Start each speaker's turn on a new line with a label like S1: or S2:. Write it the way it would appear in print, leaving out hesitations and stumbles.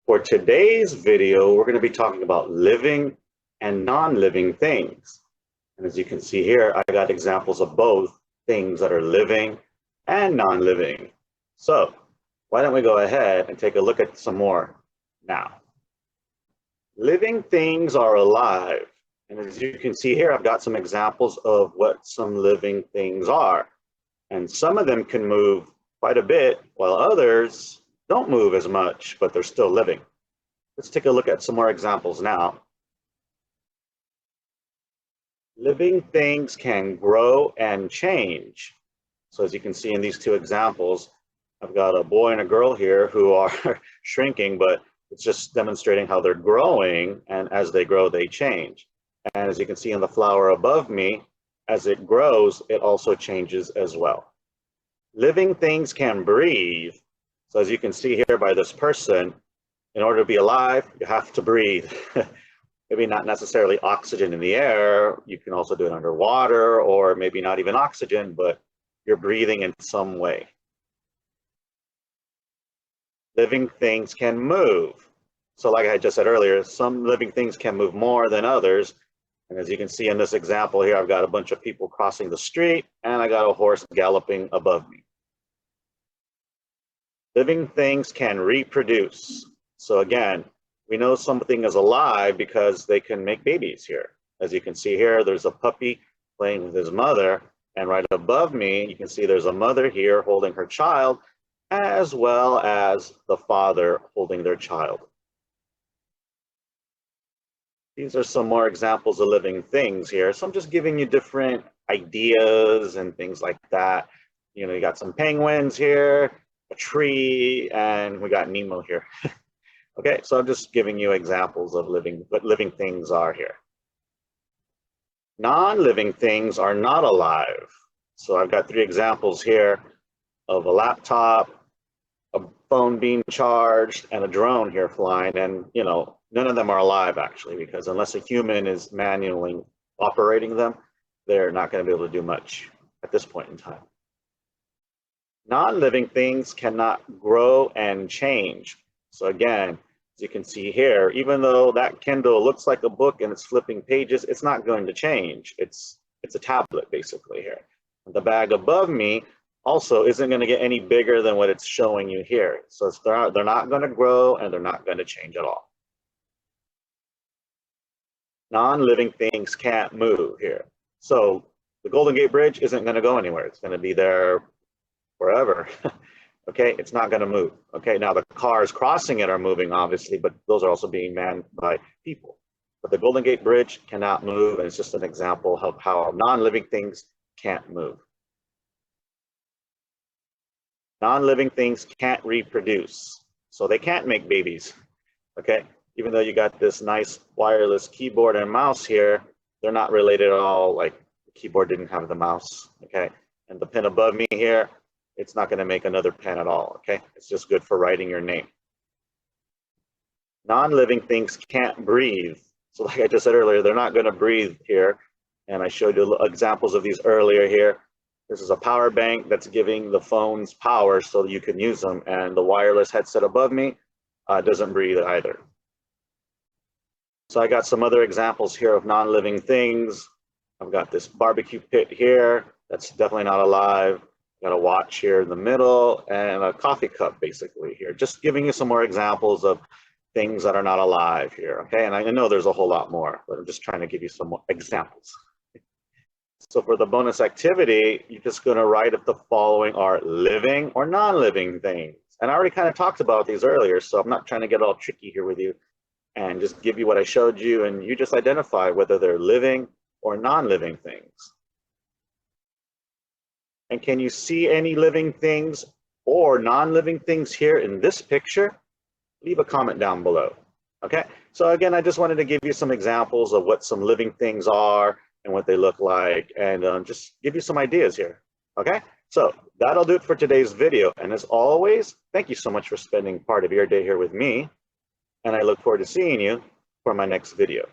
S1: For today's video, we're going to be talking about living and non-living things. And as you can see here, I got examples of both things that are living and non-living. So why don't we go ahead and take a look at some more now. Living things are alive. And as you can see here, I've got some examples of what some living things are. And some of them can move quite a bit, while others don't move as much, but they're still living. Let's take a look at some more examples now. Living things can grow and change. So as you can see in these two examples, I've got a boy and a girl here who are shrinking, but it's just demonstrating how they're growing, and as they grow, they change. And as you can see in the flower above me, as it grows, it also changes as well. Living things can breathe. So as you can see here by this person, in order to be alive, you have to breathe. Maybe not necessarily oxygen in the air. You can also do it underwater, or maybe not even oxygen, but you're breathing in some way. Living things can move. So like I just said earlier, some living things can move more than others. And as you can see in this example here, I've got a bunch of people crossing the street, and I got a horse galloping above me. Living things can reproduce. So again, we know something is alive because they can make babies here. As you can see here, there's a puppy playing with his mother, and right above me, you can see there's a mother here holding her child, as well as the father holding their child. These are some more examples of living things here. So I'm just giving you different ideas and things like that. You know, you got some penguins here, a tree, and we got Nemo here. Okay, so I'm just giving you examples of what living things are here. Non-living things are not alive. So I've got 3 examples here of a laptop, a phone being charged, and a drone here flying. And, you know, none of them are alive actually, because unless a human is manually operating them, they're not going to be able to do much at this point in time. Non-living things cannot grow and change. So again, as you can see here, even though that Kindle looks like a book and it's flipping pages, it's not going to change. It's a tablet basically here. The bag above me also isn't going to get any bigger than what it's showing you here. So they're not going to grow, and they're not going to change at all. Non-living things can't move here. So the Golden Gate Bridge isn't going to go anywhere. It's going to be there forever. Okay, it's not going to move. Okay, now the cars crossing it are moving, obviously, but those are also being manned by people. But the Golden Gate Bridge cannot move, and it's just an example of how non-living things can't move. Non-living things can't reproduce, so they can't make babies. Okay, even though you got this nice wireless keyboard and mouse here, they're not related at all. Like the keyboard didn't have the mouse. Okay, and the pen above me here, it's not going to make another pen at all. Okay, it's just good for writing your name. Non-living things can't breathe. So like I just said earlier, they're not going to breathe here. And I showed you examples of these earlier here. This is a power bank that's giving the phones power so you can use them. And the wireless headset above me doesn't breathe either. So I got some other examples here of non-living things. I've got this barbecue pit here. That's definitely not alive. Got a watch here in the middle, and a coffee cup basically here. Just giving you some more examples of things that are not alive here, okay? And I know there's a whole lot more, but I'm just trying to give you some more examples. So for the bonus activity, you're just gonna write if the following are living or non-living things. And I already kind of talked about these earlier, so I'm not trying to get all tricky here with you, and just give you what I showed you, and you just identify whether they're living or non-living things. And can you see any living things or non-living things here in this picture? Leave a comment down below. Okay, so again, I just wanted to give you some examples of what some living things are and what they look like, and just give you some ideas here. Okay, so that'll do it for today's video. And as always, thank you so much for spending part of your day here with me. And I look forward to seeing you for my next video.